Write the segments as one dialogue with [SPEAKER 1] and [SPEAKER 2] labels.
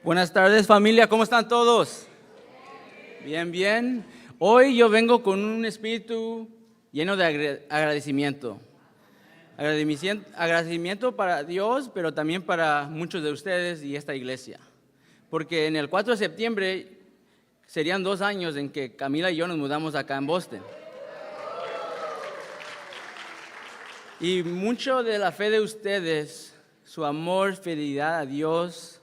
[SPEAKER 1] Buenas tardes, familia, ¿cómo están todos? Bien, bien. Hoy yo vengo con un espíritu lleno de agradecimiento. Agradecimiento para Dios, pero también para muchos de ustedes y esta iglesia. Porque en el 4 de septiembre serían 2 años en que Camila y yo nos mudamos acá en Boston. Y mucho de la fe de ustedes, su amor, fidelidad a Dios,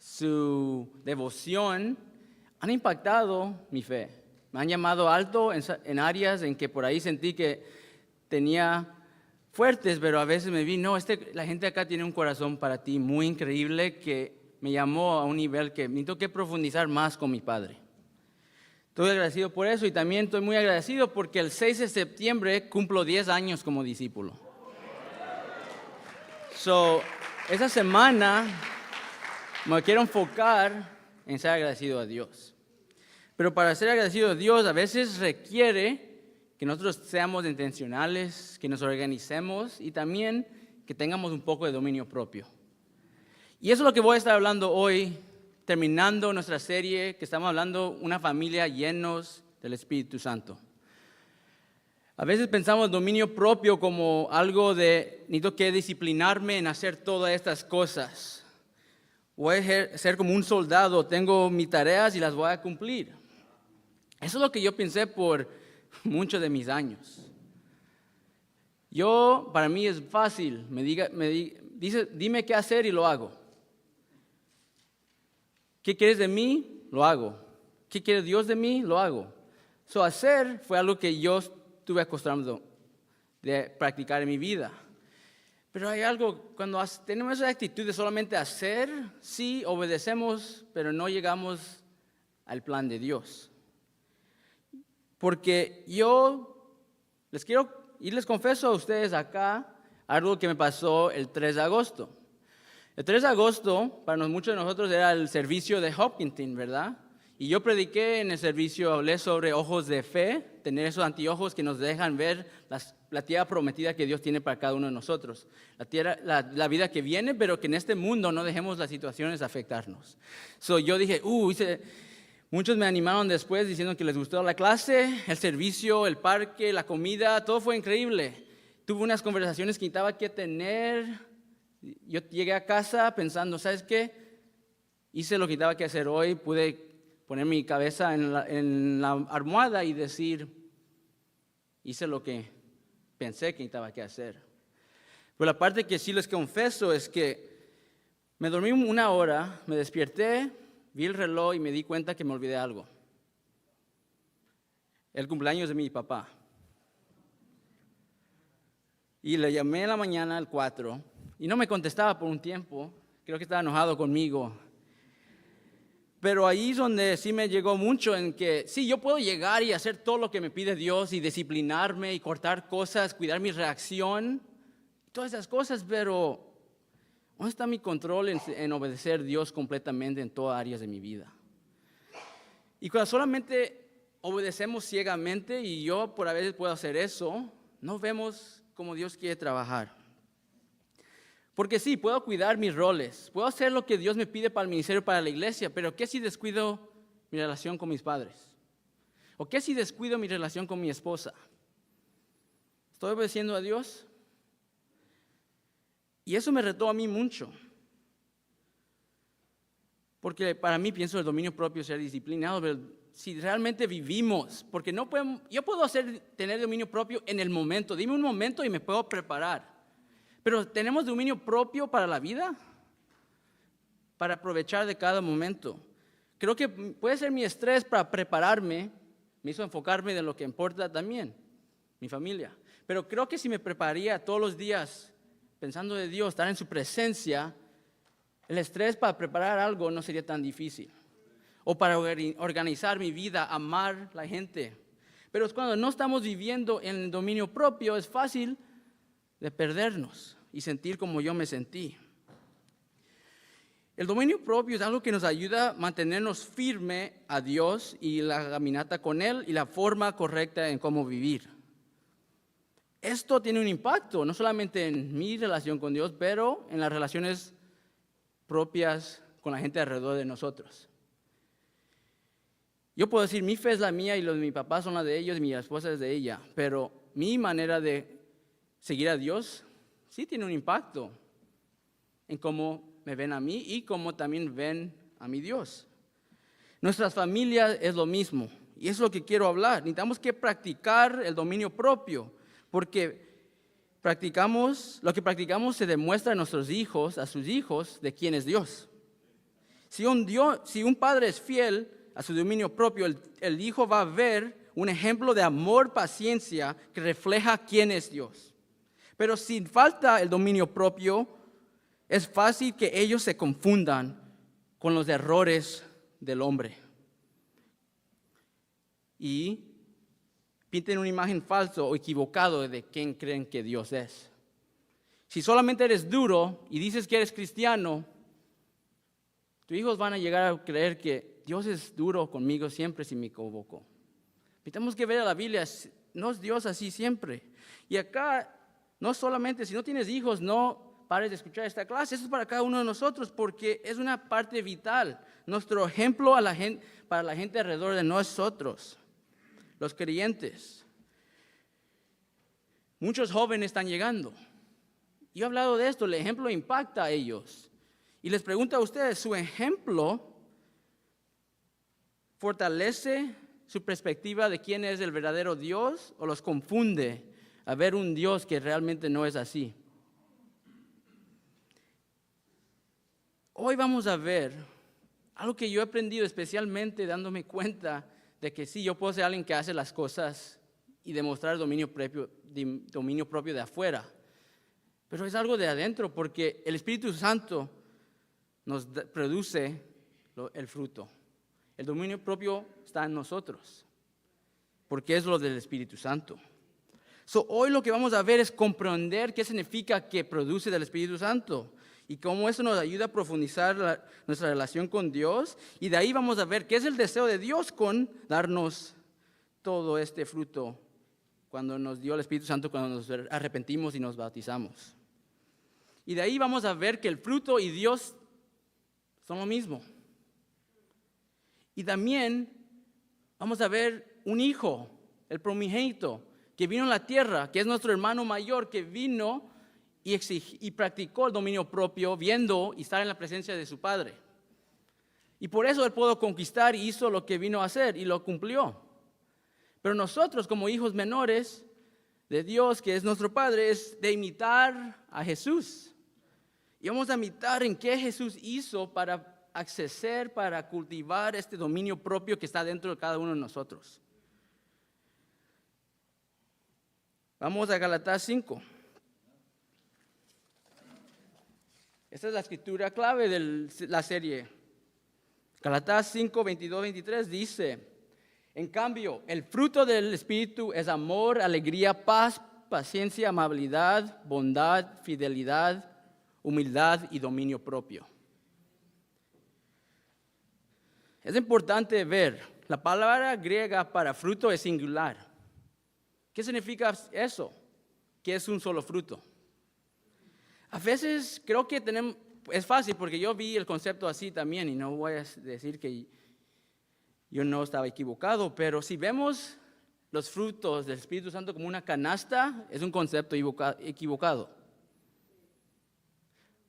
[SPEAKER 1] su devoción, han impactado mi fe. Me han llamado alto en áreas en que por ahí sentí que tenía fuertes, pero a veces me vi, no, la gente acá tiene un corazón para ti muy increíble que me llamó a un nivel que necesito que profundizar más con mi Padre. Estoy agradecido por eso y también estoy muy agradecido porque el 6 de septiembre cumplo 10 años como discípulo. Esa semana me quiero enfocar en ser agradecido a Dios. Pero para ser agradecido a Dios a veces requiere que nosotros seamos intencionales, que nos organicemos y también que tengamos un poco de dominio propio. Y eso es lo que voy a estar hablando hoy, terminando nuestra serie que estamos hablando, una familia llenos del Espíritu Santo. A veces pensamos dominio propio como algo de, necesito que disciplinarme en hacer todas estas cosas. Voy a ser como un soldado, tengo mis tareas y las voy a cumplir. Eso es lo que yo pensé por muchos de mis años. Para mí es fácil, dime qué hacer y lo hago. ¿Qué quieres de mí? Lo hago. ¿Qué quiere Dios de mí? Lo hago. Hacer fue algo que yo estuve acostumbrado de practicar en mi vida. Pero hay algo, cuando tenemos esa actitud de solamente hacer, sí, obedecemos, pero no llegamos al plan de Dios. Porque les confeso a ustedes acá algo que me pasó el 3 de agosto. El 3 de agosto, para muchos de nosotros, era el servicio de Hopkinton, ¿verdad? Y yo prediqué en el servicio, hablé sobre ojos de fe, tener esos anteojos que nos dejan ver la tierra prometida que Dios tiene para cada uno de nosotros. La vida que viene, pero que en este mundo no dejemos las situaciones afectarnos. Yo dije, muchos me animaron después diciendo que les gustó la clase, el servicio, el parque, la comida, todo fue increíble. Tuve unas conversaciones que necesitaba que tener. Yo llegué a casa pensando, ¿sabes qué? Hice lo que necesitaba que hacer hoy, pude poner mi cabeza en la almohada y decir, hice lo que pensé que necesitaba que hacer. Pero la parte que sí les confeso es que me dormí 1 hora, me desperté, vi el reloj y me di cuenta que me olvidé algo. El cumpleaños de mi papá. Y le llamé en la mañana, el 4, y no me contestaba por un tiempo, creo que estaba enojado conmigo. Pero ahí es donde sí me llegó mucho en que sí, yo puedo llegar y hacer todo lo que me pide Dios y disciplinarme y cortar cosas, cuidar mi reacción, todas esas cosas, pero ¿dónde está mi control en obedecer a Dios completamente en todas áreas de mi vida? Y cuando solamente obedecemos ciegamente, y yo por a veces puedo hacer eso, no vemos cómo Dios quiere trabajar. Porque sí, puedo cuidar mis roles, puedo hacer lo que Dios me pide para el ministerio, para la iglesia, pero ¿qué si descuido mi relación con mis padres? ¿O qué si descuido mi relación con mi esposa? ¿Estoy obedeciendo a Dios? Y eso me retó a mí mucho. Porque para mí pienso el dominio propio, ser disciplinado, pero si realmente vivimos, porque yo puedo tener dominio propio en el momento, dime un momento y me puedo preparar. Pero ¿tenemos dominio propio para la vida? Para aprovechar de cada momento. Creo que puede ser mi estrés para prepararme, me hizo enfocarme en lo que importa también, mi familia. Pero creo que si me prepararía todos los días pensando de Dios, estar en su presencia, el estrés para preparar algo no sería tan difícil. O para organizar mi vida, amar a la gente. Pero es cuando no estamos viviendo en el dominio propio, es fácil de perdernos y sentir como yo me sentí. El dominio propio es algo que nos ayuda a mantenernos firmes a Dios y la caminata con Él y la forma correcta en cómo vivir. Esto tiene un impacto, no solamente en mi relación con Dios, pero en las relaciones propias con la gente alrededor de nosotros. Yo puedo decir, mi fe es la mía y los de mi papá son la de ellos y mi esposa es de ella, pero mi manera de seguir a Dios sí tiene un impacto en cómo me ven a mí y cómo también ven a mi Dios. Nuestras familias es lo mismo y es lo que quiero hablar. Necesitamos que practicar el dominio propio porque lo que practicamos se demuestra a nuestros hijos, a sus hijos, de quién es Dios. Si un padre es fiel a su dominio propio, el hijo va a ver un ejemplo de amor, paciencia, que refleja quién es Dios. Pero si falta el dominio propio, es fácil que ellos se confundan con los errores del hombre y pinten una imagen falsa o equivocada de quién creen que Dios es. Si solamente eres duro y dices que eres cristiano, tus hijos van a llegar a creer que Dios es duro conmigo siempre si me equivoco. Tenemos que ver a la Biblia, no es Dios así siempre. Y acá, no solamente, si no tienes hijos, no pares de escuchar esta clase. Esto es para cada uno de nosotros porque es una parte vital. Nuestro ejemplo para la gente alrededor de nosotros, los creyentes. Muchos jóvenes están llegando. Yo he hablado de esto, el ejemplo impacta a ellos. Y les pregunto a ustedes, ¿su ejemplo fortalece su perspectiva de quién es el verdadero Dios o los confunde a ver un Dios que realmente no es así? Hoy vamos a ver algo que yo he aprendido especialmente dándome cuenta de que sí, yo puedo ser alguien que hace las cosas y demostrar dominio propio de afuera. Pero es algo de adentro porque el Espíritu Santo nos produce el fruto. El dominio propio está en nosotros porque es lo del Espíritu Santo. Hoy lo que vamos a ver es comprender qué significa que produce del Espíritu Santo y cómo eso nos ayuda a profundizar nuestra relación con Dios. Y de ahí vamos a ver qué es el deseo de Dios con darnos todo este fruto cuando nos dio el Espíritu Santo, cuando nos arrepentimos y nos bautizamos. Y de ahí vamos a ver que el fruto y Dios son lo mismo. Y también vamos a ver un hijo, el primogénito, que vino a la tierra, que es nuestro hermano mayor, que vino y practicó el dominio propio, viendo y estar en la presencia de su padre. Y por eso él pudo conquistar y hizo lo que vino a hacer y lo cumplió. Pero nosotros, como hijos menores de Dios, que es nuestro Padre, es de imitar a Jesús. Y vamos a imitar en qué Jesús hizo para acceder, para cultivar este dominio propio que está dentro de cada uno de nosotros. Vamos a Gálatas 5. Esta es la escritura clave de la serie. Gálatas 5, 22, 23 dice: en cambio, el fruto del Espíritu es amor, alegría, paz, paciencia, amabilidad, bondad, fidelidad, humildad y dominio propio. Es importante ver, la palabra griega para fruto es singular. ¿Qué significa eso? Que es un solo fruto. A veces creo que es fácil porque yo vi el concepto así también y no voy a decir que yo no estaba equivocado, pero si vemos los frutos del Espíritu Santo como una canasta, es un concepto equivocado.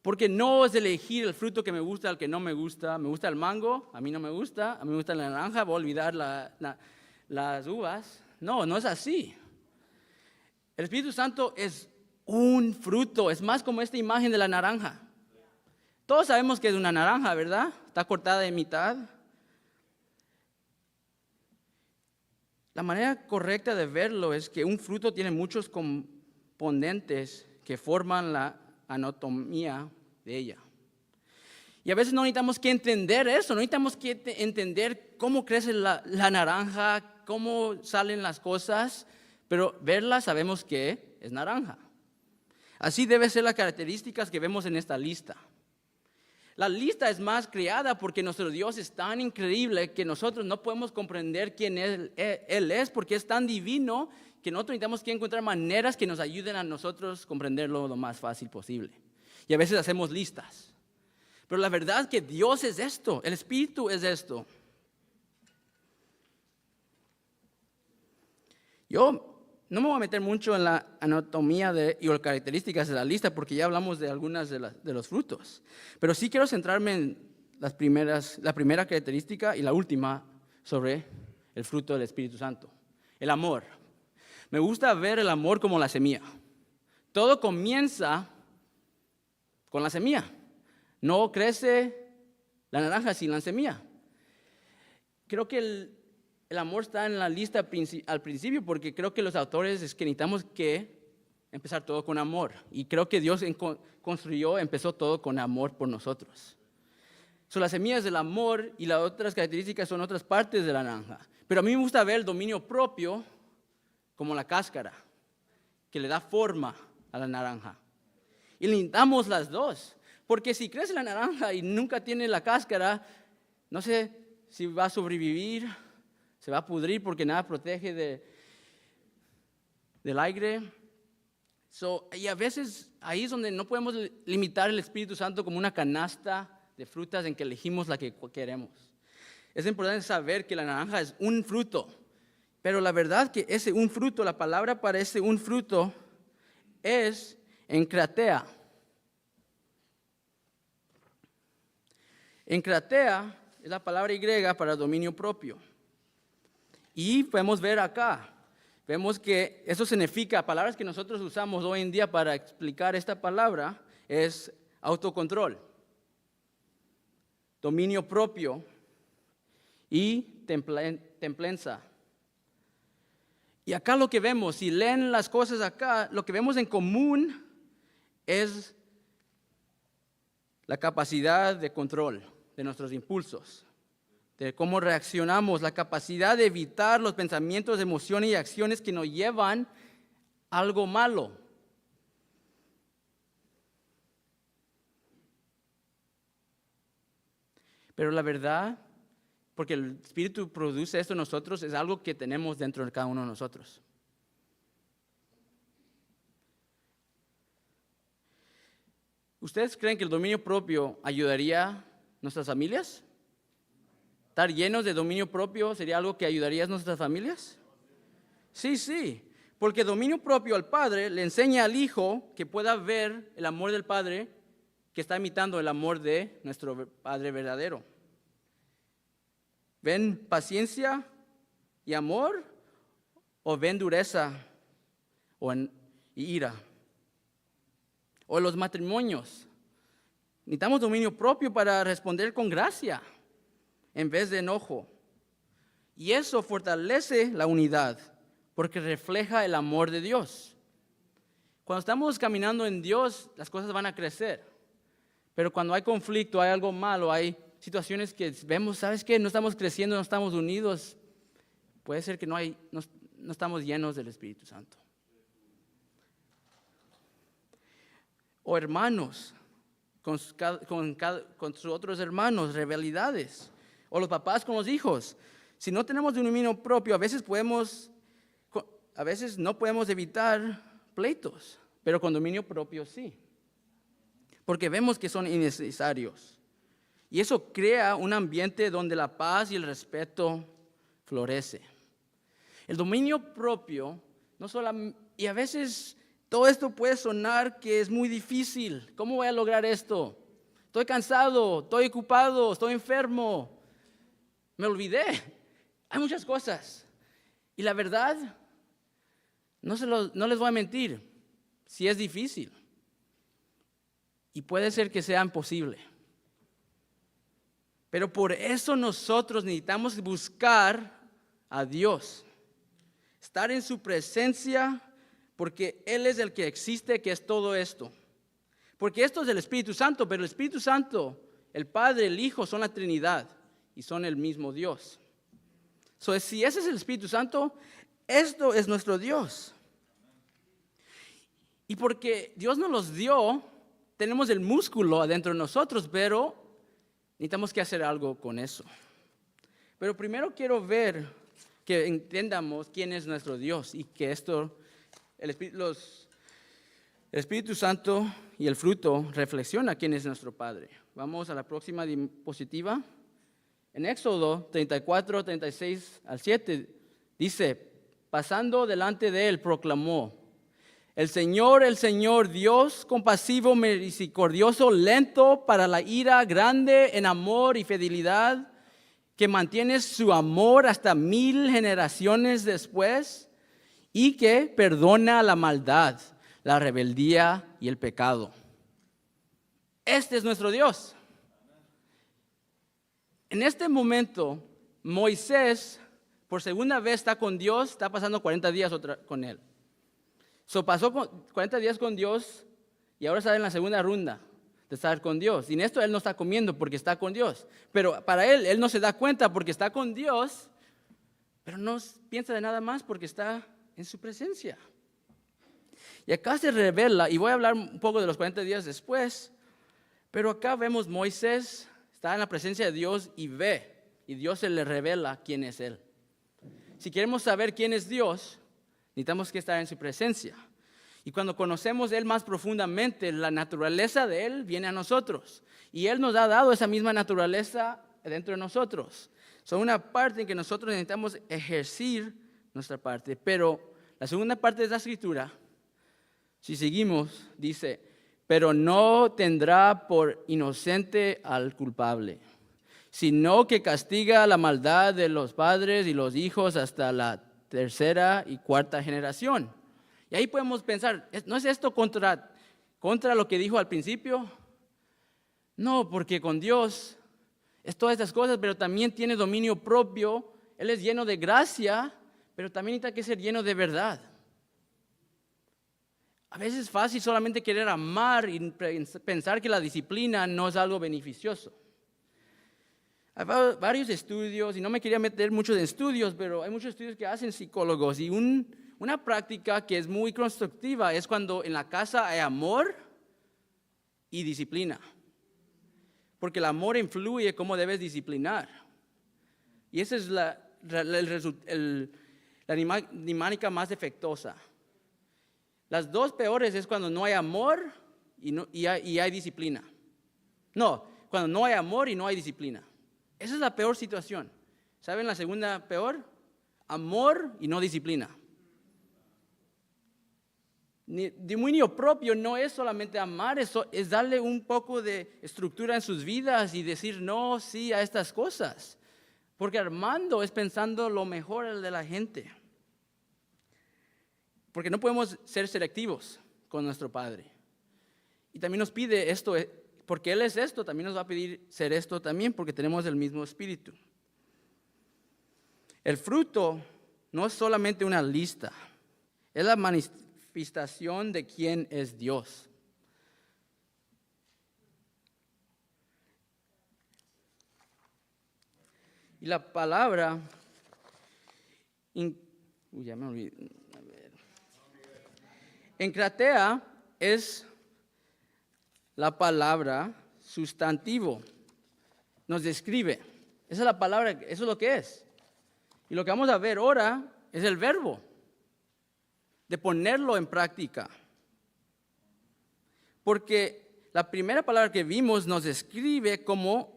[SPEAKER 1] Porque no es elegir el fruto que me gusta, el que no me gusta. Me gusta el mango, a mí no me gusta. A mí me gusta la naranja, voy a olvidar las uvas. No, no es así. El Espíritu Santo es un fruto, es más como esta imagen de la naranja. Todos sabemos que es una naranja, ¿verdad? Está cortada de mitad. La manera correcta de verlo es que un fruto tiene muchos componentes que forman la anatomía de ella. Y a veces no necesitamos que entender eso, no necesitamos que entender cómo crece la naranja, cómo salen las cosas, pero verla sabemos que es naranja. Así deben ser las características que vemos en esta lista. La lista es más creada porque nuestro Dios es tan increíble que nosotros no podemos comprender quién Él es porque es tan divino que nosotros necesitamos que encontrar maneras que nos ayuden a nosotros comprenderlo lo más fácil posible. Y a veces hacemos listas. Pero la verdad que Dios es esto, el Espíritu es esto. Yo no me voy a meter mucho en la anatomía y las características de la lista porque ya hablamos de algunas de los frutos. Pero sí quiero centrarme en la primera característica y la última sobre el fruto del Espíritu Santo, el amor. Me gusta ver el amor como la semilla. Todo comienza con la semilla. No crece la naranja sin la semilla. Creo que el amor está en la lista al principio porque creo que los autores es que necesitamos que empezar todo con amor. Y creo que Dios empezó todo con amor por nosotros. Las semillas del amor y las otras características son otras partes de la naranja. Pero a mí me gusta ver el dominio propio como la cáscara, que le da forma a la naranja. Y necesitamos las dos, porque si crece la naranja y nunca tiene la cáscara, no sé si va a sobrevivir, se va a pudrir porque nada protege del aire. Y a veces ahí es donde no podemos limitar el Espíritu Santo como una canasta de frutas en que elegimos la que queremos. Es importante saber que la naranja es un fruto, pero la verdad que ese un fruto, la palabra para ese un fruto es enkratea. Enkratea es la palabra griega para dominio propio. Y podemos ver acá, vemos que eso significa, palabras que nosotros usamos hoy en día para explicar esta palabra, es autocontrol, dominio propio y templanza. Y acá lo que vemos, si leen las cosas acá, lo que vemos en común es la capacidad de control de nuestros impulsos, de cómo reaccionamos, la capacidad de evitar los pensamientos, emociones y acciones que nos llevan a algo malo. Pero la verdad, porque el Espíritu produce esto en nosotros, es algo que tenemos dentro de cada uno de nosotros. ¿Ustedes creen que el dominio propio ayudaría a nuestras familias? ¿Estar llenos de dominio propio sería algo que ayudaría a nuestras familias? Sí, porque dominio propio al padre le enseña al hijo que pueda ver el amor del padre que está imitando el amor de nuestro Padre verdadero. ¿Ven paciencia y amor o ven dureza y ira? O los matrimonios. Necesitamos dominio propio para responder con gracia en vez de enojo. Y eso fortalece la unidad porque refleja el amor de Dios. Cuando estamos caminando en Dios, las cosas van a crecer. Pero cuando hay conflicto, hay algo malo, hay situaciones que vemos, ¿sabes qué? No estamos creciendo, no estamos unidos. Puede ser que no estamos llenos del Espíritu Santo. O hermanos, con sus otros hermanos, rivalidades. O los papás con los hijos. Si no tenemos dominio propio, a veces no podemos evitar pleitos, pero con dominio propio sí. Porque vemos que son innecesarios. Y eso crea un ambiente donde la paz y el respeto florece. El dominio propio, y a veces todo esto puede sonar que es muy difícil. ¿Cómo voy a lograr esto? Estoy cansado, estoy ocupado, estoy enfermo. Me olvidé. Hay muchas cosas. Y la verdad, no les voy a mentir, sí es difícil. Y puede ser que sea imposible. Pero por eso nosotros necesitamos buscar a Dios. Estar en su presencia porque Él es el que existe, que es todo esto. Porque esto es el Espíritu Santo, pero el Espíritu Santo, el Padre, el Hijo, son la Trinidad y son el mismo Dios. Si ese es el Espíritu Santo, esto es nuestro Dios. Y porque Dios nos los dio, tenemos el músculo adentro de nosotros, pero necesitamos que hacer algo con eso. Pero primero quiero ver que entendamos quién es nuestro Dios y que el Espíritu Santo y el fruto reflexiona quién es nuestro Padre. Vamos a la próxima diapositiva. En Éxodo 34, 36 al 7 dice, pasando delante de él, proclamó, el Señor, Dios compasivo, misericordioso, lento para la ira, grande en amor y fidelidad, que mantiene su amor hasta 1000 generaciones después y que perdona la maldad, la rebeldía y el pecado. Este es nuestro Dios. En este momento, Moisés, por segunda vez está con Dios, está pasando 40 días con él. Pasó 40 días con Dios y ahora está en la segunda ronda de estar con Dios. Y en esto él no está comiendo porque está con Dios. Pero para él no se da cuenta porque está con Dios, pero no piensa de nada más porque está en su presencia. Y acá se revela, y voy a hablar un poco de los 40 días después, pero acá vemos Moisés está en la presencia de Dios y ve, y Dios se le revela quién es Él. Si queremos saber quién es Dios, necesitamos que estar en su presencia. Y cuando conocemos Él más profundamente, la naturaleza de Él viene a nosotros. Y Él nos ha dado esa misma naturaleza dentro de nosotros. Son una parte en que nosotros necesitamos ejercer nuestra parte. Pero la segunda parte de esta escritura, si seguimos, dice, pero no tendrá por inocente al culpable, sino que castiga la maldad de los padres y los hijos hasta la tercera y cuarta generación. Y ahí podemos pensar, ¿no es esto contra lo que dijo al principio? No, porque con Dios es todas estas cosas, pero también tiene dominio propio. Él es lleno de gracia, pero también necesita que ser lleno de verdad. A veces es fácil solamente querer amar y pensar que la disciplina no es algo beneficioso. Hay varios estudios, y no me quería meter mucho en estudios, pero hay muchos estudios que hacen psicólogos. Y una práctica que es muy constructiva es cuando en la casa hay amor y disciplina. Porque el amor influye cómo debes disciplinar. Y esa es la dinámica más defectuosa. Las dos peores es cuando no hay amor y hay disciplina. No, cuando no hay amor y no hay disciplina. Esa es la peor situación. ¿Saben la segunda peor? Amor y no disciplina. Dominio propio no es solamente amar, es darle un poco de estructura en sus vidas y decir no, sí a estas cosas. Porque amando es pensando lo mejor de la gente. Porque no podemos ser selectivos con nuestro Padre. Y también nos pide esto, porque Él es esto, también nos va a pedir ser esto también, porque tenemos el mismo espíritu. El fruto no es solamente una lista, es la manifestación de quién es Dios. Y la palabra, ya me olvidé. Enkratea es la palabra sustantivo. Nos describe. Esa es la palabra, eso es lo que es. Y lo que vamos a ver ahora es el verbo de ponerlo en práctica. Porque la primera palabra que vimos nos describe cómo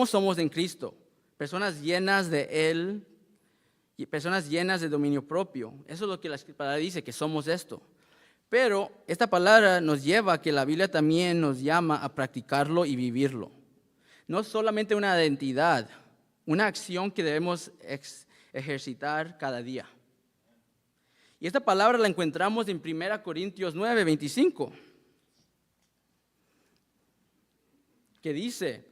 [SPEAKER 1] somos en Cristo. Personas llenas de Él y personas llenas de dominio propio. Eso es lo que la palabra dice, que somos esto. Pero esta palabra nos lleva a que la Biblia también nos llama a practicarlo y vivirlo. No solamente una identidad, una acción que debemos ejercitar cada día. Y esta palabra la encontramos en 1 Corintios 9, 25, que dice,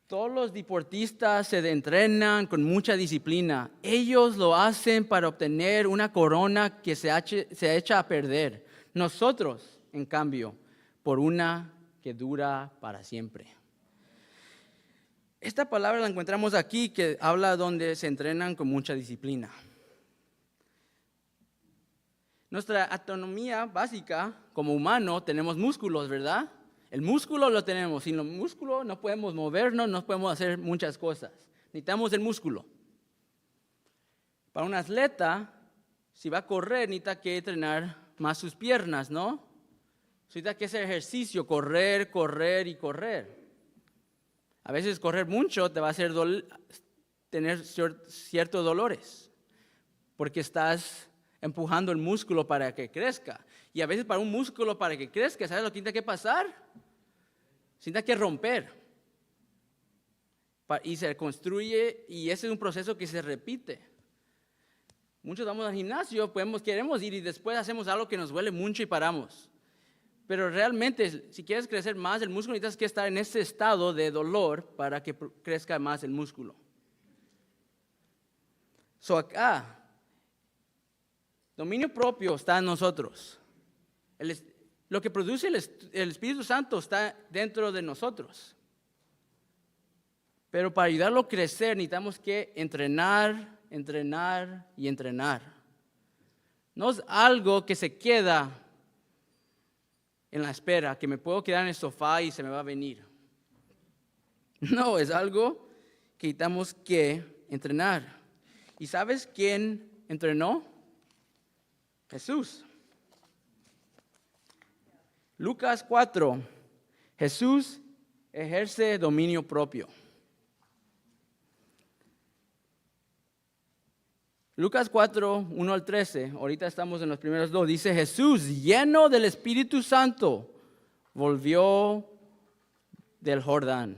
[SPEAKER 1] todos los deportistas se entrenan con mucha disciplina. Ellos lo hacen para obtener una corona que se echa a perder. Nosotros, en cambio, por una que dura para siempre. Esta palabra la encontramos aquí, que habla donde se entrenan con mucha disciplina. Nuestra anatomía básica, como humano, tenemos músculos, ¿verdad? El músculo lo tenemos. Sin el músculo no podemos movernos, no podemos hacer muchas cosas. Necesitamos el músculo. Para un atleta, si va a correr, necesita que entrenar más sus piernas, ¿no? Necesita que hacer ejercicio, correr y correr. A veces correr mucho te va a hacer tener ciertos dolores, porque estás empujando el músculo para que crezca. Y a veces para un músculo para que crezca, ¿sabes lo que tiene que pasar? Tiene que romper. Y se construye, y ese es un proceso que se repite. Muchos vamos al gimnasio, queremos ir y después hacemos algo que nos duele mucho y paramos. Pero realmente, si quieres crecer más el músculo, necesitas que estar en ese estado de dolor para que crezca más el músculo. Acá, dominio propio está en nosotros. Lo que produce el Espíritu Santo está dentro de nosotros. Pero para ayudarlo a crecer necesitamos que entrenar y entrenar. No es algo que se queda en la espera, que me puedo quedar en el sofá y se me va a venir. No, es algo que necesitamos que entrenar. ¿Y sabes quién entrenó? Jesús. Lucas 4. Jesús ejerce dominio propio. Lucas 4, 1 al 13, ahorita estamos en los primeros dos, dice: Jesús, lleno del Espíritu Santo, volvió del Jordán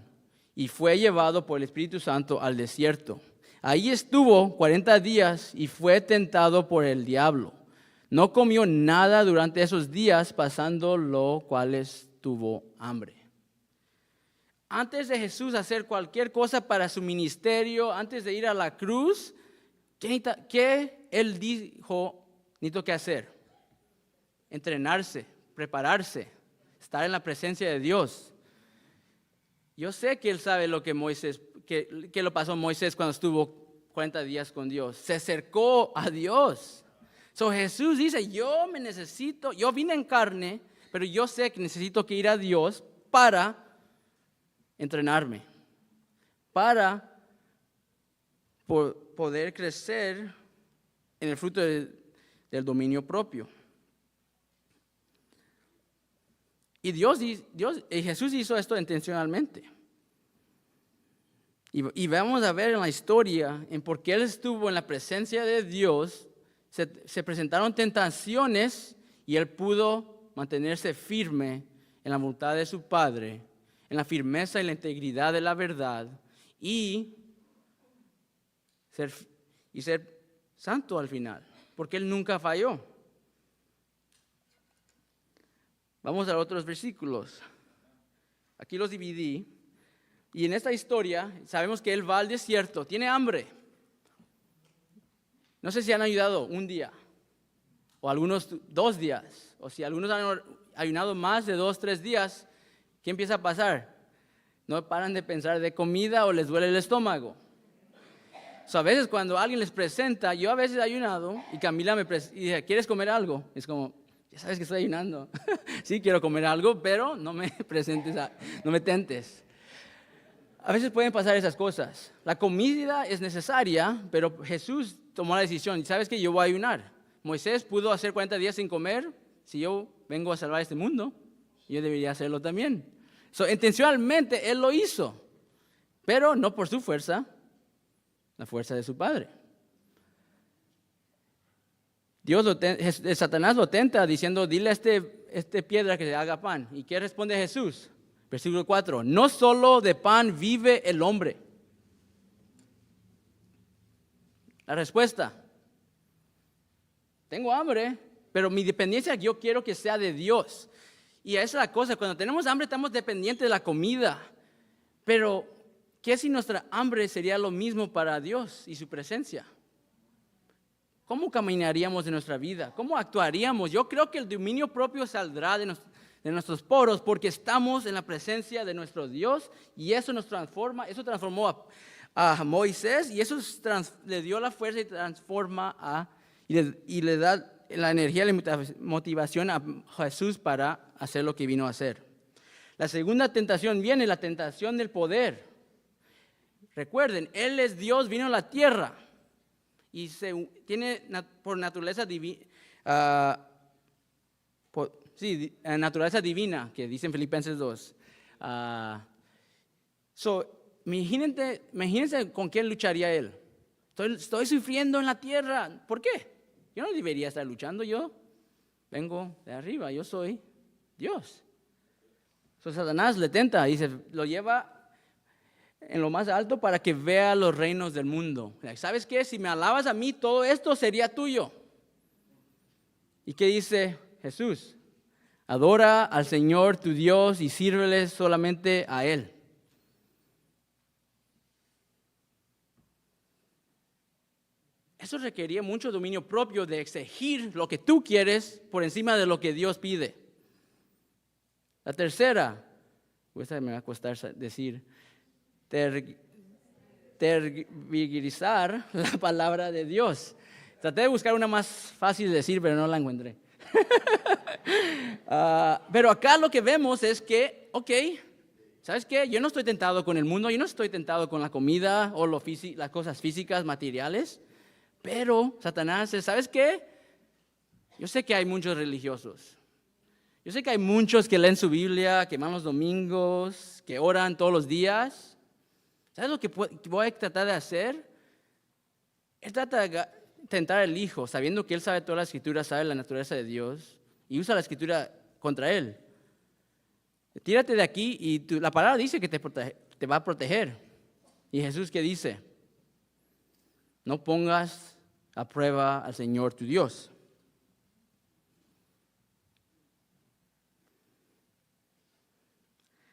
[SPEAKER 1] y fue llevado por el Espíritu Santo al desierto. Ahí estuvo 40 días y fue tentado por el diablo. No comió nada durante esos días, pasando lo cual tuvo hambre. Antes de Jesús hacer cualquier cosa para su ministerio, antes de ir a la cruz, ¿qué él dijo necesito que hacer? Entrenarse, prepararse, estar en la presencia de Dios. Yo sé que él sabe lo que lo pasó Moisés cuando estuvo 40 días con Dios. Se acercó a Dios. Jesús dice, yo vine en carne, pero yo sé que necesito que ir a Dios para entrenarme, para poder crecer en el fruto del dominio propio. Y Jesús hizo esto intencionalmente. Y vamos a ver en la historia, en por qué él estuvo en la presencia de Dios, se presentaron tentaciones y él pudo mantenerse firme en la voluntad de su Padre, en la firmeza y la integridad de la verdad y ser santo al final, porque él nunca falló. Vamos a otros versículos. Aquí los dividí. Y en esta historia sabemos que él va al desierto, tiene hambre. No sé si han ayunado un día, o algunos 2 días, o si algunos han ayunado más de 2, 3 días, ¿qué empieza a pasar? No paran de pensar de comida o les duele el estómago. A veces cuando alguien les presenta, yo a veces he ayunado y Camila me dice, ¿quieres comer algo? Es como, ya sabes que estoy ayunando. Sí, quiero comer algo, pero no me presentes, no me tentes. A veces pueden pasar esas cosas. La comida es necesaria, pero Jesús tomó la decisión. ¿Sabes qué? Yo voy a ayunar. Moisés pudo hacer 40 días sin comer. Si yo vengo a salvar este mundo, yo debería hacerlo también. Intencionalmente él lo hizo, pero no por su fuerza, la fuerza de su Padre. Satanás lo tenta diciendo, dile a este piedra que se haga pan. ¿Y qué responde Jesús? Versículo 4, no solo de pan vive el hombre. La respuesta, tengo hambre, pero mi dependencia yo quiero que sea de Dios. Y esa es la cosa, cuando tenemos hambre estamos dependientes de la comida. Pero, ¿qué si nuestra hambre sería lo mismo para Dios y su presencia? ¿Cómo caminaríamos en nuestra vida? ¿Cómo actuaríamos? Yo creo que el dominio propio saldrá de nuestros poros porque estamos en la presencia de nuestro Dios y eso nos transforma, eso transformó a Moisés y eso le dio la fuerza y transforma y le da la energía y la motivación a Jesús para hacer lo que vino a hacer. La segunda tentación viene, la tentación del poder. Recuerden, Él es Dios, vino a la tierra y tiene por naturaleza divina, naturaleza divina, que dice en Filipenses 2. imagínense con quién lucharía él. Estoy sufriendo en la tierra. ¿Por qué? Yo no debería estar luchando. Yo vengo de arriba. Yo soy Dios. Satanás le tenta y lo lleva en lo más alto para que vea los reinos del mundo. ¿Sabes qué? Si me alabas a mí, todo esto sería tuyo. ¿Y qué dice Jesús? Adora al Señor tu Dios y sírvele solamente a Él. Eso requería mucho dominio propio de exigir lo que tú quieres por encima de lo que Dios pide. La tercera, esta me va a costar decir, tergiversar la palabra de Dios. Traté de buscar una más fácil de decir, pero no la encontré. Pero acá lo que vemos es que, ¿sabes qué? Yo no estoy tentado con el mundo, yo no estoy tentado con la comida o las cosas físicas, materiales. Pero Satanás, ¿sabes qué? Yo sé que hay muchos religiosos. Yo sé que hay muchos que leen su Biblia, que van los domingos, que oran todos los días. ¿Sabes lo que voy a tratar de hacer? Él trata de tentar al hijo, sabiendo que él sabe toda la escritura, sabe la naturaleza de Dios, y usa la escritura contra él. Tírate de aquí y la palabra dice que te va a proteger. ¿Y Jesús qué dice? No pongas a prueba al Señor tu Dios.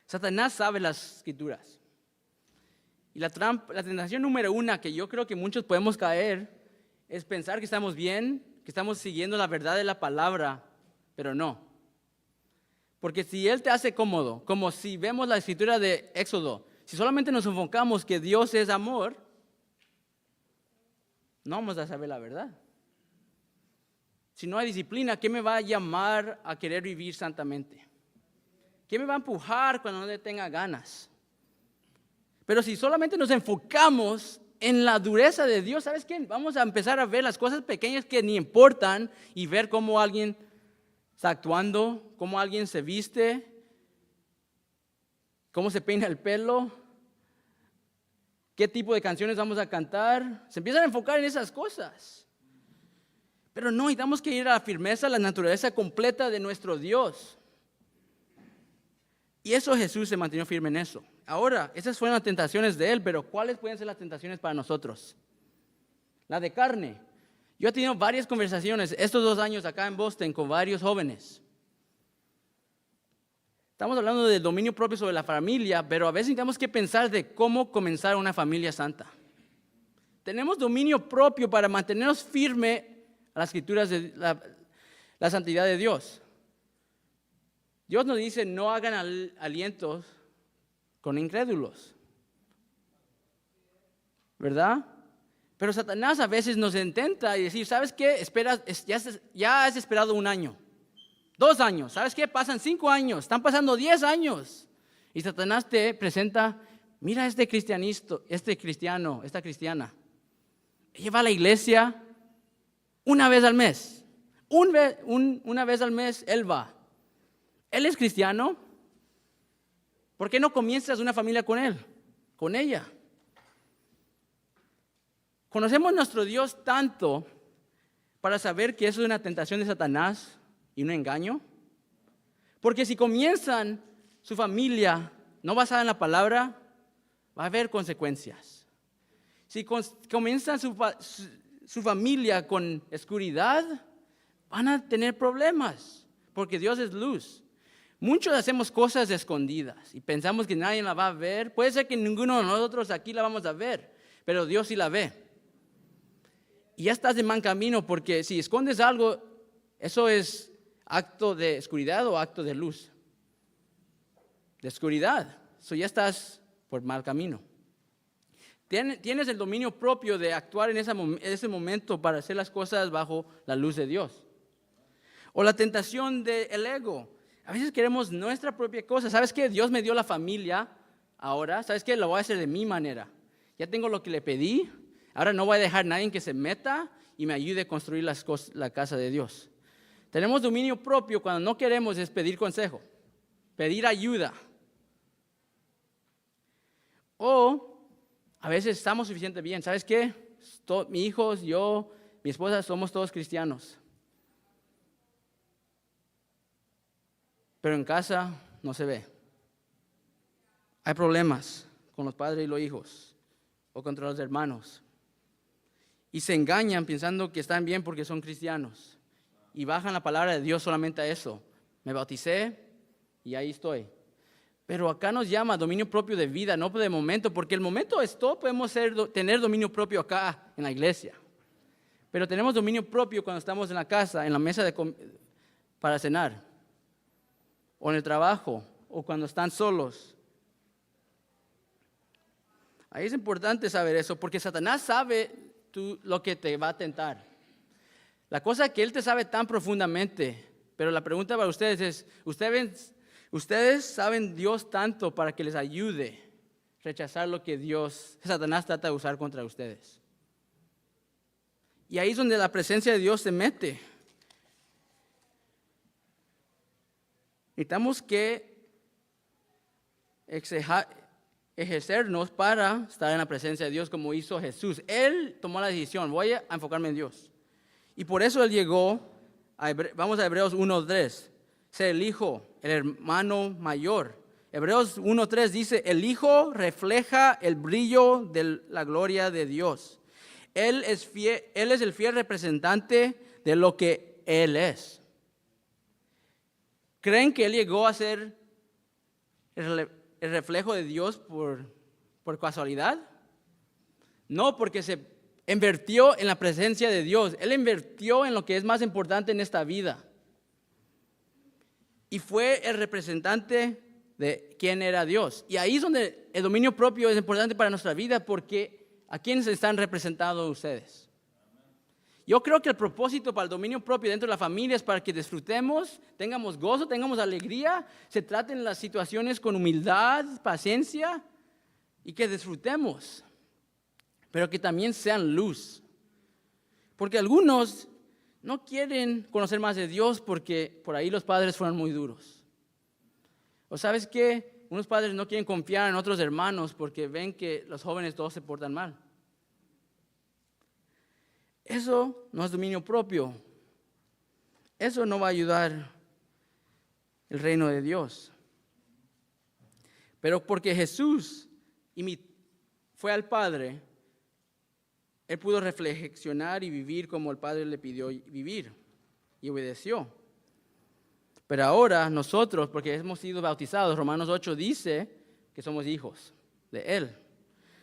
[SPEAKER 1] Satanás sabe las escrituras. Y la tentación número 1 que yo creo que muchos podemos caer es pensar que estamos bien, que estamos siguiendo la verdad de la palabra, pero no. Porque si Él te hace cómodo, como si vemos la escritura de Éxodo, si solamente nos enfocamos que Dios es amor, no vamos a saber la verdad. Si no hay disciplina, ¿qué me va a llamar a querer vivir santamente? ¿Qué me va a empujar cuando no le tenga ganas? Pero si solamente nos enfocamos en la dureza de Dios, ¿sabes qué? Vamos a empezar a ver las cosas pequeñas que ni importan y ver cómo alguien está actuando, cómo alguien se viste, cómo se peina el pelo, qué tipo de canciones vamos a cantar. Se empiezan a enfocar en esas cosas. Pero no, necesitamos que ir a la firmeza, a la naturaleza completa de nuestro Dios. Y eso Jesús se mantuvo firme en eso. Ahora, esas fueron las tentaciones de Él, pero ¿cuáles pueden ser las tentaciones para nosotros? La de carne. Yo he tenido varias conversaciones estos 2 años acá en Boston con varios jóvenes. Estamos hablando del dominio propio sobre la familia, pero a veces tenemos que pensar de cómo comenzar una familia santa. Tenemos dominio propio para mantenernos firmes a las escrituras de la santidad de Dios. Dios nos dice, no hagan alientos con incrédulos. ¿Verdad? Pero Satanás a veces nos intenta y decir, ¿sabes qué? Ya has esperado 1 año, 2 años. ¿Sabes qué? Pasan 5 años, están pasando 10 años. Y Satanás te presenta, mira este cristiano, esta cristiana. Ella va a la iglesia 1 vez al mes. Una vez al mes él va. Él es cristiano. ¿Por qué no comienzas una familia con él? Con ella. Conocemos a nuestro Dios tanto para saber que eso es una tentación de Satanás y un engaño. Porque si comienzan su familia no basada en la palabra, va a haber consecuencias. Si comienzan su familia con oscuridad, van a tener problemas, porque Dios es luz. Muchos hacemos cosas escondidas y pensamos que nadie la va a ver. Puede ser que ninguno de nosotros aquí la vamos a ver, pero Dios sí la ve. Y ya estás de mal camino, porque si escondes algo, ¿eso es acto de oscuridad o acto de luz? De oscuridad. So ya estás por mal camino. Tienes el dominio propio de actuar en ese momento para hacer las cosas bajo la luz de Dios. O la tentación del ego. A veces queremos nuestra propia cosa. ¿Sabes qué? Dios me dio la familia ahora. ¿Sabes qué? Lo voy a hacer de mi manera. Ya tengo lo que le pedí. Ahora no voy a dejar a nadie que se meta y me ayude a construir la casa de Dios. Tenemos dominio propio cuando no queremos es pedir consejo, pedir ayuda. O a veces estamos suficientemente bien. ¿Sabes qué? Mis hijos, yo, mi esposa, somos todos cristianos. Pero en casa no se ve. Hay problemas con los padres y los hijos o contra los hermanos. Y se engañan pensando que están bien porque son cristianos. Y bajan la palabra de Dios solamente a eso. Me bauticé y ahí estoy. Pero acá nos llama dominio propio de vida, no de momento, porque el momento es todo, podemos tener dominio propio acá en la iglesia. Pero tenemos dominio propio cuando estamos en la casa, en la mesa para cenar, o en el trabajo, o cuando están solos. Ahí es importante saber eso, porque Satanás sabe lo que te va a tentar. La cosa es que él te sabe tan profundamente, pero la pregunta para ustedes es, ¿ustedes saben Dios tanto para que les ayude a rechazar lo que Satanás trata de usar contra ustedes? Y ahí es donde la presencia de Dios se mete. Necesitamos que ejercernos para estar en la presencia de Dios como hizo Jesús. Él tomó la decisión, voy a enfocarme en Dios. Y por eso Él llegó, vamos a Hebreos 1:3, ser el Hijo, el hermano mayor. Hebreos 1:3 dice, el Hijo refleja el brillo de la gloria de Dios. Él es el fiel representante de lo que Él es. ¿Creen que Él llegó a ser el reflejo de Dios por casualidad? No, porque se invirtió en la presencia de Dios. Él invirtió en lo que es más importante en esta vida. Y fue el representante de quién era Dios. Y ahí es donde el dominio propio es importante para nuestra vida, porque ¿a quiénes están representando ustedes? Yo creo que el propósito para el dominio propio dentro de la familia es para que disfrutemos, tengamos gozo, tengamos alegría, se traten las situaciones con humildad, paciencia y que disfrutemos, pero que también sean luz. Porque algunos no quieren conocer más de Dios porque por ahí los padres fueron muy duros. O sabes qué, unos padres no quieren confiar en otros hermanos porque ven que los jóvenes todos se portan mal. Eso no es dominio propio. Eso no va a ayudar el reino de Dios. Pero porque Jesús fue al Padre, Él pudo reflexionar y vivir como el Padre le pidió vivir y obedeció. Pero ahora nosotros, porque hemos sido bautizados, Romanos 8 dice que somos hijos de Él.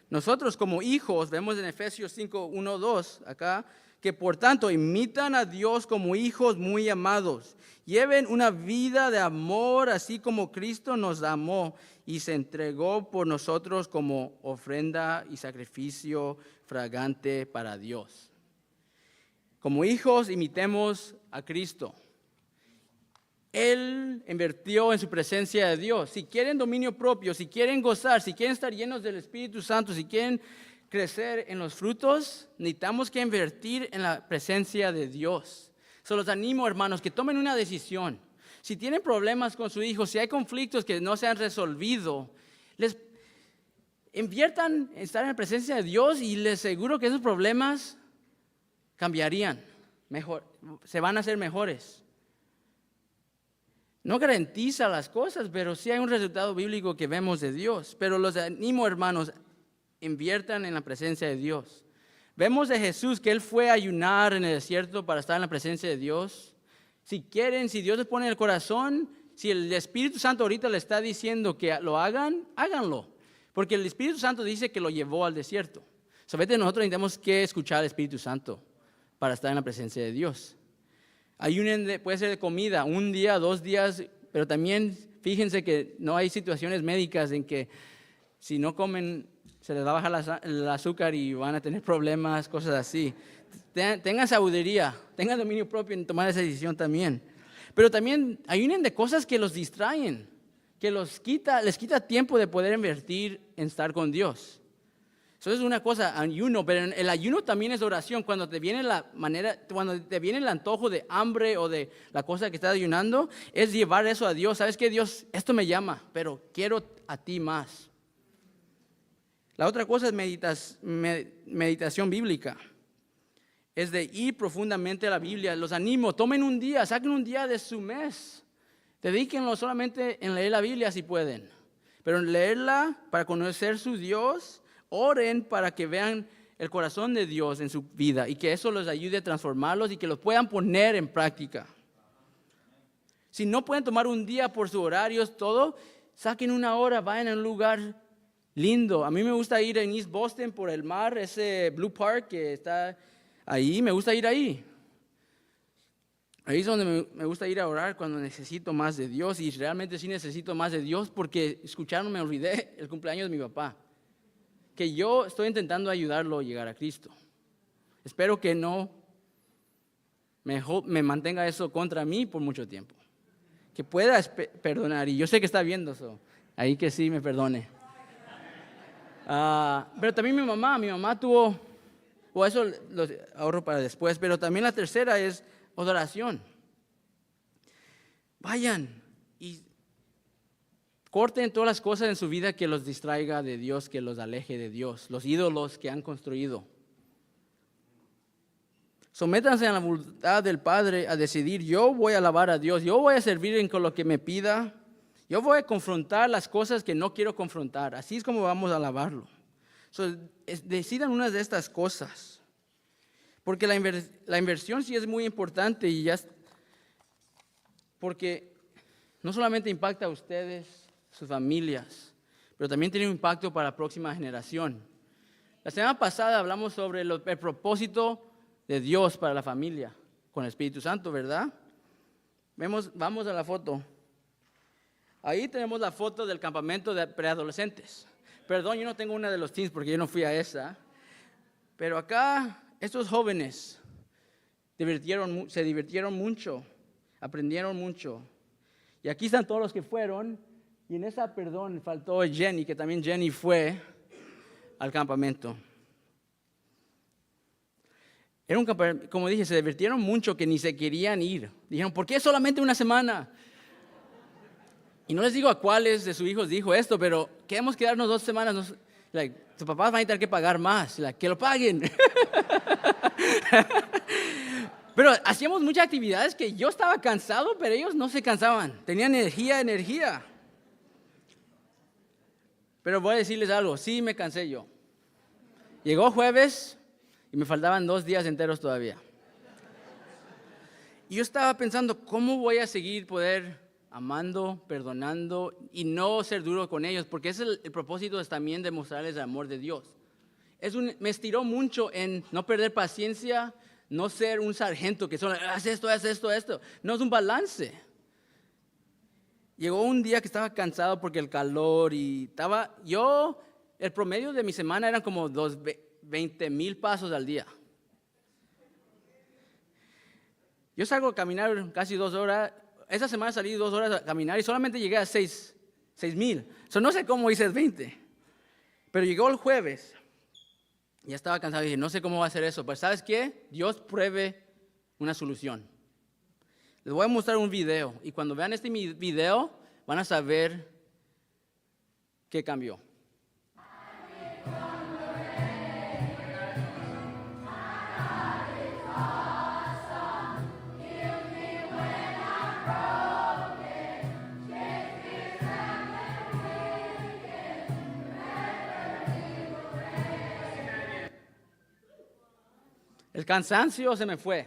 [SPEAKER 1] Nosotros como hijos, vemos en Efesios 5, 1, 2, acá, que por tanto imitan a Dios como hijos muy amados. Lleven una vida de amor, así como Cristo nos amó y se entregó por nosotros como ofrenda y sacrificio fragante para Dios. Como hijos, imitemos a Cristo. Él invirtió en su presencia de Dios. Si quieren dominio propio, si quieren gozar, si quieren estar llenos del Espíritu Santo, si quieren crecer en los frutos, necesitamos que invertir en la presencia de Dios. Se los animo, hermanos, que tomen una decisión. Si tienen problemas con su hijo, si hay conflictos que no se han resolvido, les inviertan en estar en la presencia de Dios y les aseguro que esos problemas cambiarían, se van a hacer mejores. No garantiza las cosas, pero sí hay un resultado bíblico que vemos de Dios. Pero los animo, hermanos, inviertan en la presencia de Dios. Vemos de Jesús que Él fue a ayunar en el desierto para estar en la presencia de Dios. Si quieren, si Dios les pone en el corazón, si el Espíritu Santo ahorita le está diciendo que lo hagan, háganlo. Porque el Espíritu Santo dice que lo llevó al desierto. Sabete, nosotros necesitamos que escuchar al Espíritu Santo para estar en la presencia de Dios. Ayunen, puede ser de comida, 1 día, 2 días, pero también fíjense que no hay situaciones médicas en que si no comen se les va a bajar el azúcar y van a tener problemas, cosas así. Tengan sabiduría, tengan dominio propio en tomar esa decisión también. Pero también ayunen de cosas que los distraen, que les quita tiempo de poder invertir en estar con Dios. Eso es una cosa, ayuno, pero el ayuno también es oración. Cuando te viene cuando te viene el antojo de hambre o de la cosa que estás ayunando, es llevar eso a Dios. ¿Sabes qué, Dios? Esto me llama, pero quiero a ti más. La otra cosa es meditación bíblica. Es de ir profundamente a la Biblia. Los animo, tomen un día, saquen un día de su mes. Dedíquenlo solamente en leer la Biblia si pueden. Pero en leerla para conocer su Dios, oren para que vean el corazón de Dios en su vida y que eso los ayude a transformarlos y que los puedan poner en práctica. Si no pueden tomar un día por sus horarios, todo, saquen una hora, vayan a un lugar lindo. A mí me gusta ir en East Boston por el mar, ese Blue Park que está ahí, me gusta ir ahí. Ahí es donde me gusta ir a orar cuando necesito más de Dios, y realmente sí necesito más de Dios porque escucharon, me olvidé el cumpleaños de mi papá, que yo estoy intentando ayudarlo a llegar a Cristo. Espero que no me mantenga eso contra mí por mucho tiempo, que pueda perdonar, y yo sé que está viendo eso, ahí que sí me perdone. Pero también mi mamá tuvo, o eso lo ahorro para después, pero también la tercera es adoración. Vayan y corten todas las cosas en su vida que los distraiga de Dios, que los aleje de Dios, los ídolos que han construido. Sométanse a la voluntad del Padre a decidir: yo voy a alabar a Dios, yo voy a servir con lo que me pida, yo voy a confrontar las cosas que no quiero confrontar. Así es como vamos a alabarlo. Decidan una de estas cosas. Porque la inversión sí es muy importante, porque no solamente impacta a ustedes, sus familias, pero también tiene un impacto para la próxima generación. La semana pasada hablamos sobre el propósito de Dios para la familia con el Espíritu Santo, ¿verdad? Vamos a la foto. Ahí tenemos la foto del campamento de preadolescentes. Perdón, yo no tengo una de los teens porque yo no fui a esa. Pero acá estos jóvenes se divirtieron mucho, aprendieron mucho. Y aquí están todos los que fueron. Y en esa, faltó Jenny, que también Jenny fue al campamento. Era un campamento, como dije, se divirtieron mucho que ni se querían ir. Dijeron, ¿por qué solamente una semana? Y no les digo a cuáles de sus hijos dijo esto, pero queremos quedarnos 2 semanas. Tus papás van a tener que pagar más, que lo paguen. Pero hacíamos muchas actividades que yo estaba cansado, pero ellos no se cansaban. Tenían energía. Pero voy a decirles algo, sí me cansé yo. Llegó jueves y me faltaban 2 días enteros todavía. Y yo estaba pensando, ¿cómo voy a seguir amando, perdonando y no ser duro con ellos? Porque el propósito es también demostrarles el amor de Dios. Me estiró mucho en no perder paciencia, no ser un sargento que solo haz esto. No, es un balance. Llegó un día que estaba cansado porque el calor y el promedio de mi semana eran como 20,000 pasos al día. Yo salgo a caminar casi 2 horas. Esa semana salí 2 horas a caminar y solamente llegué a 6,000. No sé cómo hice 20. Pero llegó el jueves. Ya estaba cansado y dije, no sé cómo va a hacer eso. Pero ¿sabes qué? Dios pruebe una solución. Les voy a mostrar un video. Y cuando vean este video, van a saber qué cambió. El cansancio se me fue,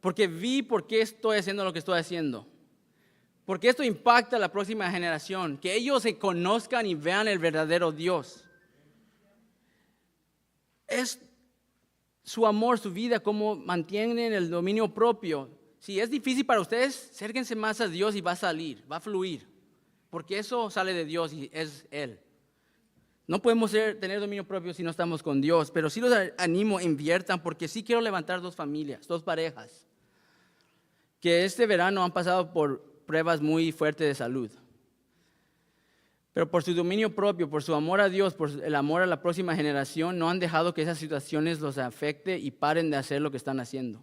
[SPEAKER 1] porque vi por qué estoy haciendo lo que estoy haciendo. Porque esto impacta a la próxima generación, que ellos se conozcan y vean el verdadero Dios. Es su amor, su vida, cómo mantienen el dominio propio. Si es difícil para ustedes, acérquense más a Dios y va a salir, va a fluir. Porque eso sale de Dios y es Él. No podemos tener dominio propio si no estamos con Dios, pero sí los animo, inviertan, porque sí quiero levantar 2 familias, 2 parejas, que este verano han pasado por pruebas muy fuertes de salud. Pero por su dominio propio, por su amor a Dios, por el amor a la próxima generación, no han dejado que esas situaciones los afecte y paren de hacer lo que están haciendo.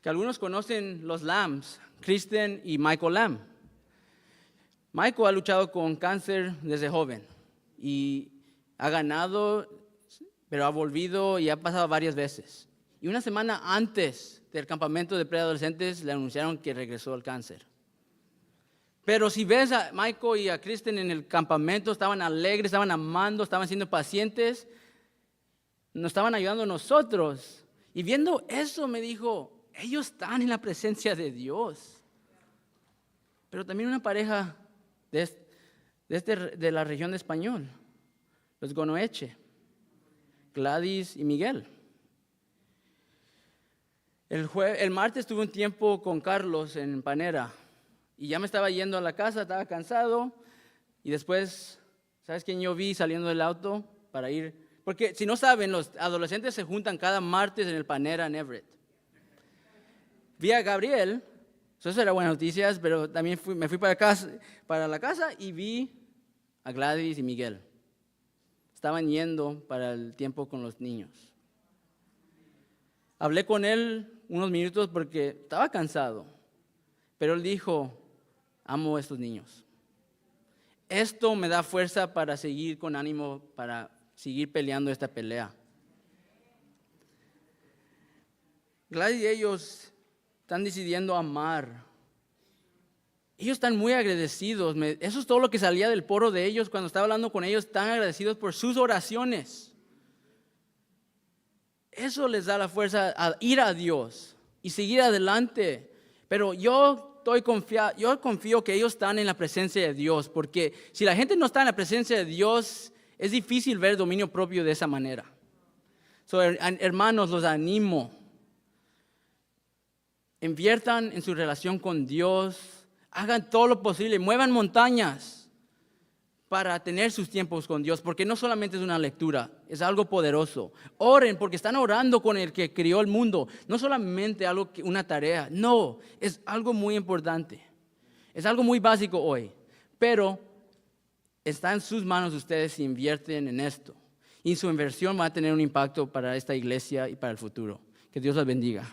[SPEAKER 1] Que algunos conocen los Lambs, Kristen y Michael Lamb. Michael ha luchado con cáncer desde joven. Y ha ganado, pero ha volvido y ha pasado varias veces. Y una semana antes del campamento de preadolescentes le anunciaron que regresó al cáncer. Pero si ves a Michael y a Kristen en el campamento, estaban alegres, estaban amando, estaban siendo pacientes, nos estaban ayudando a nosotros. Y viendo eso me dijo, ellos están en la presencia de Dios. Pero también una pareja de la región de Español, los Gonoeche, Gladys y Miguel. El martes tuve un tiempo con Carlos en Panera y ya me estaba yendo a la casa, estaba cansado y después, ¿sabes quién yo vi saliendo del auto para ir? Porque si no saben, los adolescentes se juntan cada martes en el Panera en Everett. Vi a Gabriel, eso era buenas noticias, pero también me fui para la casa y vi a Gladys y Miguel. Estaban yendo para el tiempo con los niños. Hablé con él unos minutos porque estaba cansado, pero él dijo, amo a estos niños. Esto me da fuerza para seguir con ánimo, para seguir peleando esta pelea. Gladys y ellos están decidiendo amar. Ellos están muy agradecidos. Eso es todo lo que salía del poro de ellos cuando estaba hablando con ellos. Están agradecidos por sus oraciones. Eso les da la fuerza a ir a Dios y seguir adelante. Pero yo confío que ellos están en la presencia de Dios, porque si la gente no está en la presencia de Dios, es difícil ver dominio propio de esa manera. Hermanos, los animo. Inviertan en su relación con Dios, hagan todo lo posible, muevan montañas para tener sus tiempos con Dios, porque no solamente es una lectura, es algo poderoso. Oren, porque están orando con el que creó el mundo, no solamente una tarea, no, es algo muy importante, es algo muy básico hoy, pero está en sus manos ustedes si invierten en esto, y su inversión va a tener un impacto para esta iglesia y para el futuro. Que Dios los bendiga.